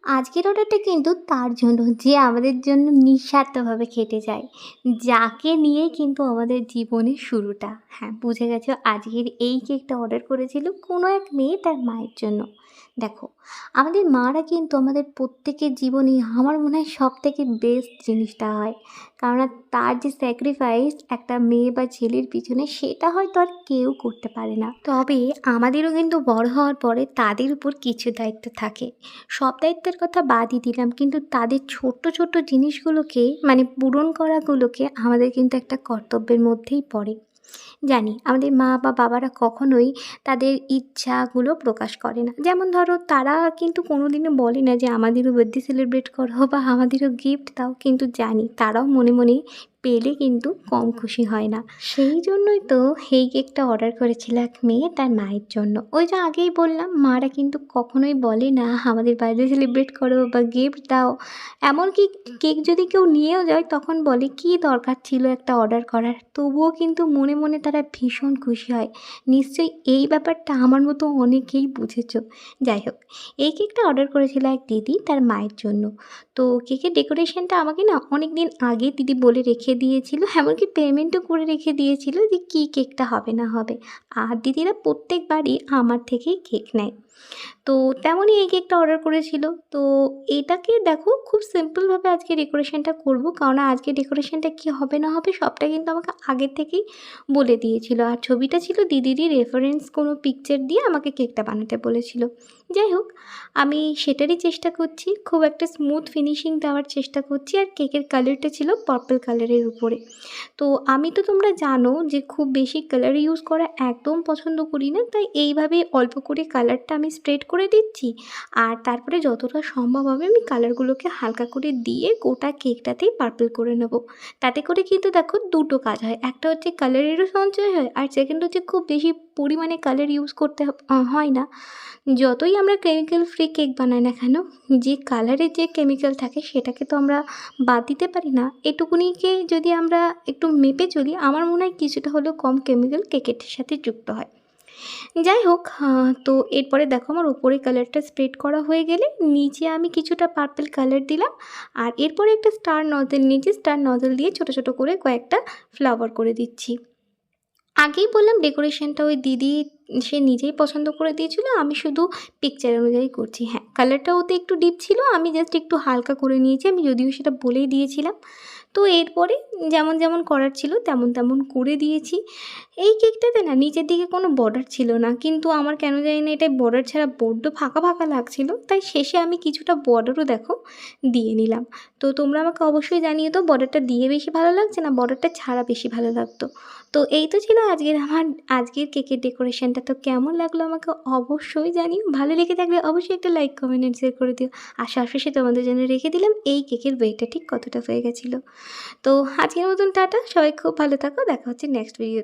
আজকের অর্ডারটা কিন্তু তার জন্য যে আমাদের জন্য নিঃস্বার্থভাবে খেটে যায়। যাকে নিয়েই কিন্তু আমাদের জীবনের শুরুটা। হ্যাঁ, বুঝে গেছো আজকের এই কেকটা অর্ডার করেছিল কোনো এক মেয়ে তার মায়ের জন্য। দেখো, আমাদের মারা কিন্তু আমাদের প্রত্যেকের জীবনে আমার মনে হয় সবথেকে বেস্ট জিনিসটা হয়। কারণ তার যে স্যাক্রিফাইস একটা মেয়ে বা ছেলের পিছনে সেটা হয়তো আর কেউ করতে পারে না। তবে আমাদেরও কিন্তু বড় হওয়ার পরে তাদের উপর কিছু দায়িত্ব থাকে। সব দায়িত্বের কথা বাদই দিলাম, কিন্তু তাদের ছোট্ট ছোট্ট জিনিসগুলোকে মানে পূরণ করাগুলোকে আমাদের কিন্তু একটা কর্তব্যের মধ্যেই পড়ে। জানি আমাদের মা বা বাবারা কখনোই তাদের ইচ্ছাগুলো প্রকাশ করে না। যেমন ধরো, তারা কিন্তু কোনোদিনও বলে না যে আমাদেরও বার্থডে সেলিব্রেট করো বা আমাদেরও গিফট দাও, কিন্তু জানি তারাও মনে মনে পেলে কিন্তু কম খুশি হয় না। সেই জন্যই তো এই কেকটা অর্ডার করেছিল এক মেয়ে তার মায়ের জন্য। ওই যে আগেই বললাম, মারা কিন্তু কখনোই বলে না আমাদের বার্থডে সেলিব্রেট করো বা গিফট দাও। এমনকি কেক যদি কেউ নিয়েও যায় তখন বলে কী দরকার ছিল একটা অর্ডার করার, তবুও কিন্তু মনে মনে তারা ভীষণ খুশি হয়। নিশ্চয়ই এই ব্যাপারটা আমার মতো অনেকেই বুঝেছো। যাই হোক, এই কেকটা অর্ডার করেছিল এক দিদি তার মায়ের জন্য। তো কেকের ডেকোরেশনটা আমাকে না অনেক দিন আগে দিদি বলে রেখে দিয়েছিল, এমনকি পেমেন্টও করে রেখে দিয়েছিল যে কী কেকটা হবে না হবে। আর দিদিরা প্রত্যেকবারই আমার থেকেই কেক নেয়। তো তেমনই এই কেকটা অর্ডার করেছিল। তো এটাকে দেখো, খুব সিম্পলভাবে আজকে ডেকোরেশনটা করব, কারণ আজকে ডেকোরেশনটা কী হবে না হবে সবটা কিন্তু আমাকে আগের থেকেই বলে দিয়েছিল। আর ছবিটা ছিল দিদিরই রেফারেন্স কোনো পিকচার দিয়ে আমাকে কেকটা বানাতে বলেছিল। যাই হোক, আমি সেটারই চেষ্টা করছি, খুব একটা স্মুথ ফিনিশিং দেওয়ার চেষ্টা করছি। আর কেকের কালারটা ছিল পার্পল কালারের উপরে। তো আমি তো তোমরা জানো যে খুব বেশি কালার ইউজ করা একদম পছন্দ করি না, তাই এইভাবে অল্প করে কালারটা আমি স্প্রেড করে দিচ্ছি। আর তারপরে যতটা সম্ভব হবে আমি কালারগুলোকে হালকা করে দিয়ে গোটা কেকটাতেই পার্পল করে নেব। তাতে করে কিন্তু দেখো দুটো কাজ হয়, একটা হচ্ছে কালারেরও সঞ্চয় হয়, আর সেকেন্ড হচ্ছে খুব বেশি পরিমাণে কালার ইউজ করতে হয় না। যতই আমরা কেমিক্যাল ফ্রি কেক বানাই না কেন, যে কালারের যে কেমিক্যাল থাকে সেটাকে তো আমরা বাদ দিতে পারি না। এটুকুনিকে যদি আমরা একটু মেপে চলি, আমার মনে হয় কিছুটা হলেও কম কেমিক্যাল কেকের সাথে যুক্ত হয়। যাই হোক, তো এরপরে দেখো আমার উপরে কালারটা স্প্রেড করা হয়ে গেলে নিচে আমি কিছুটা পার্পল কালার দিলাম। আর এরপরে একটা স্টার নজেল, নিচে স্টার নজেল দিয়ে ছোটো ছোটো করে কয়েকটা ফ্লাওয়ার করে দিচ্ছি। আগেই বললাম ডেকোরেশনটা ওই দিদি সে নিজেই পছন্দ করে দিয়েছিল, আমি শুধু পিকচার অনুযায়ী করছি। হ্যাঁ, কালারটা ওতে একটু ডিপ ছিল, আমি জাস্ট একটু হালকা করে নিয়েছি, আমি যদিও সেটা বলেই দিয়েছিলাম। তো এরপরে যেমন যেমন করার ছিল তেমন তেমন করে দিয়েছি। এই কেকটাতে না নিচের দিকে কোনো বর্ডার ছিল না, কিন্তু আমার কেন জানি না এটা বর্ডার ছাড়া বড্ড ফাঁকা ফাঁকা লাগছিল, তাই শেষে আমি কিছুটা বর্ডারও দেখো দিয়ে নিলাম। তো তোমরা আমাকে অবশ্যই জানিও তো বর্ডারটা দিয়ে বেশি ভালো লাগছে না বর্ডারটা ছাড়া বেশি ভালো লাগতো। তো এই তো ছিল আজকের কেকের ডেকোরেশনটা। তো কেমন লাগলো আমাকে অবশ্যই জানিও। ভালো লেগে থাকলে অবশ্যই একটা লাইক, কমেন্ট এন্ড শেয়ার করে দিও। আর সবশেষে তোমাদের জন্য রেখে দিলাম এই কেকের ওয়েটটা ঠিক কতটা হয়ে গেছিলো। তো আজকের মতন টাটা, সবাই খুব ভালো থাকো, দেখা হচ্ছে নেক্সট ভিডিও।